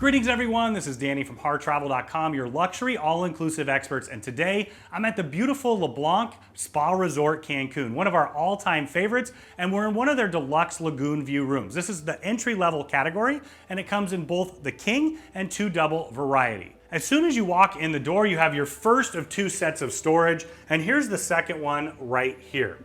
Greetings everyone, this is Danny from HarrTravel.com, your luxury all-inclusive experts, and today I'm at the beautiful Blanc Spa Resort Cancun, one of our all-time favorites, and we're in one of their deluxe lagoon view rooms. This is the entry-level category, and it comes in both the king and 2 double variety. As soon as you walk in the door, you have your first of 2 sets of storage, and here's the second one right here.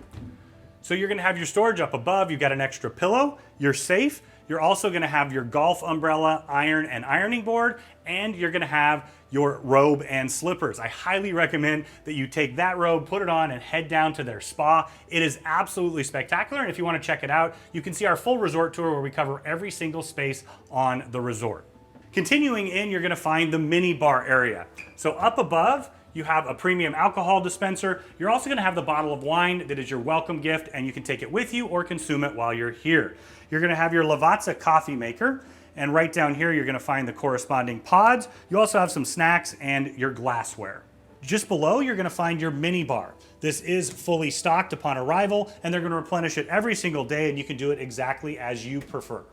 So you're gonna have your storage up above, you've got an extra pillow, you're safe. You're also gonna have your golf umbrella, iron and ironing board, and you're gonna have your robe and slippers. I highly recommend that you take that robe, put it on, and head down to their spa. It is absolutely spectacular, and if you wanna check it out, you can see our full resort tour where we cover every single space on the resort. Continuing in, you're gonna find the mini bar area. So up above, you have a premium alcohol dispenser. You're also gonna have the bottle of wine that is your welcome gift, and you can take it with you or consume it while you're here. You're gonna have your Lavazza coffee maker, and right down here you're gonna find the corresponding pods. You also have some snacks and your glassware. Just below, you're gonna find your mini bar. This is fully stocked upon arrival, and they're gonna replenish it every single day, and you can do it exactly as you prefer.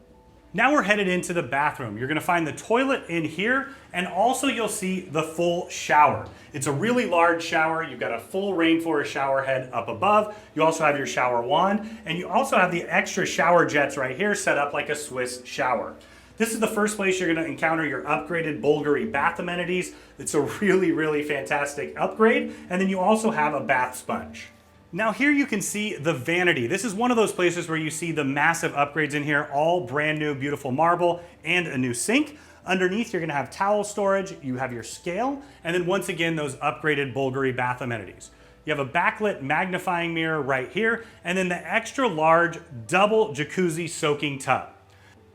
Now we're headed into the bathroom. You're gonna find the toilet in here, and also you'll see the full shower. It's a really large shower. You've got a full rainforest shower head up above. You also have your shower wand, and you also have the extra shower jets right here set up like a Swiss shower. This is the first place you're gonna encounter your upgraded Bulgari bath amenities. It's a really fantastic upgrade, and then you also have a bath sponge. Now here you can see the Vanity. This is one of those places where you see the massive upgrades in here, all brand new, beautiful marble and a new sink. Underneath, you're gonna have towel storage, you have your scale, and then once again, those upgraded Bulgari bath amenities. You have a backlit magnifying mirror right here, and then the extra large double jacuzzi soaking tub.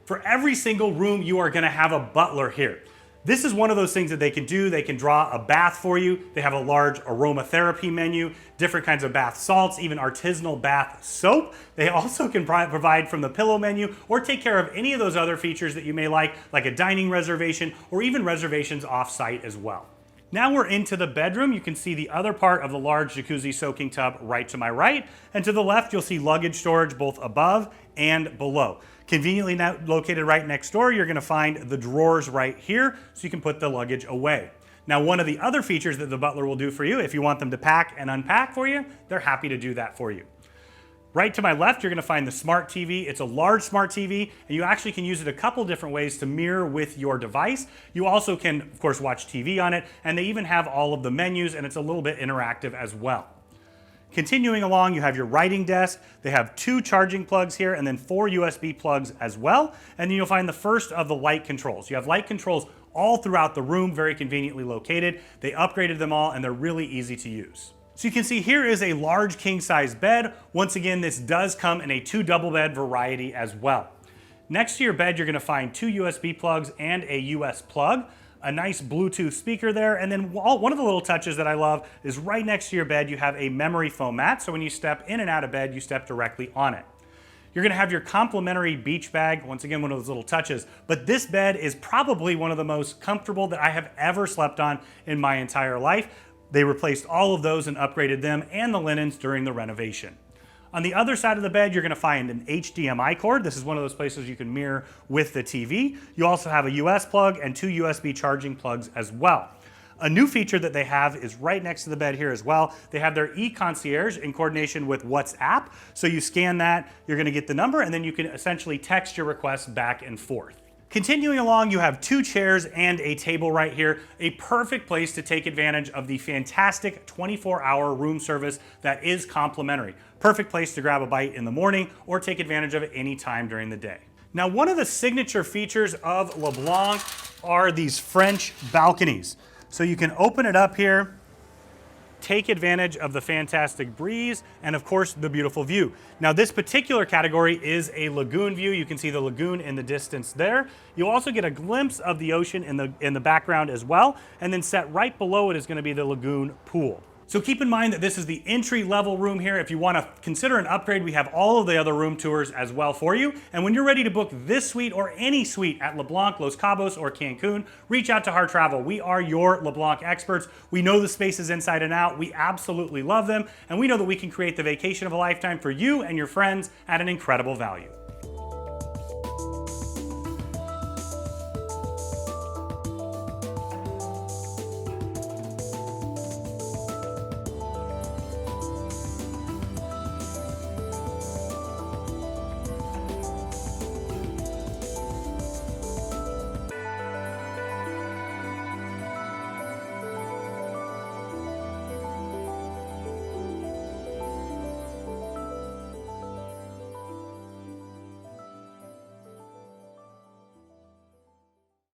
For every single room, you are gonna have a butler here. This is one of those things that they can do. They can draw a bath for you. They have a large aromatherapy menu, different kinds of bath salts, even artisanal bath soap. They also can provide from the pillow menu or take care of any of those other features that you may like a dining reservation or even reservations off-site as well. Now we're into the bedroom. You can see the other part of the large jacuzzi soaking tub right to my right. And to the left, you'll see luggage storage both above and below. Conveniently located right next door, you're gonna find the drawers right here so you can put the luggage away. Now, one of the other features that the butler will do for you, if you want them to pack and unpack for you, they're happy to do that for you. Right to my left, you're gonna find the smart TV. It's a large smart TV, and you actually can use it a couple different ways to mirror with your device. You also can, of course, watch TV on it, and they even have all of the menus, and it's a little bit interactive as well. Continuing along, you have your writing desk. They have 2 charging plugs here and then 4 USB plugs as well. And then you'll find the first of the light controls. You have light controls all throughout the room, very conveniently located. They upgraded them all and they're really easy to use. So you can see here is a large king size bed. Once again, this does come in a 2 double bed variety as well. Next to your bed, you're gonna find 2 USB plugs and a US plug. A nice Bluetooth speaker there, and then one of the little touches that I love is right next to your bed you have a memory foam mat, so when you step in and out of bed, you step directly on it. You're gonna have your complimentary beach bag, once again one of those little touches, but this bed is probably one of the most comfortable that I have ever slept on in my entire life. They replaced all of those and upgraded them and the linens during the renovation. On the other side of the bed, you're gonna find an HDMI cord. This is one of those places you can mirror with the TV. You also have a US plug and 2 USB charging plugs as well. A new feature that they have is right next to the bed here as well. They have their e-concierge in coordination with WhatsApp. So you scan that, you're gonna get the number, and then you can essentially text your requests back and forth. Continuing along, you have 2 chairs and a table right here, a perfect place to take advantage of the fantastic 24-hour room service that is complimentary. Perfect place to grab a bite in the morning or take advantage of it any time during the day. Now, one of the signature features of Blanc are these French balconies. So you can open it up here, take advantage of the fantastic breeze, and of course, the beautiful view. Now, this particular category is a lagoon view. You can see the lagoon in the distance there. You'll also get a glimpse of the ocean in the background as well, and then set right below it is gonna be the lagoon pool. So keep in mind that this is the entry-level room here. If you want to consider an upgrade, we have all of the other room tours as well for you. And when you're ready to book this suite or any suite at LeBlanc, Los Cabos, or Cancun, reach out to Harr Travel. We are your LeBlanc experts. We know the spaces inside and out. We absolutely love them. And we know that we can create the vacation of a lifetime for you and your friends at an incredible value.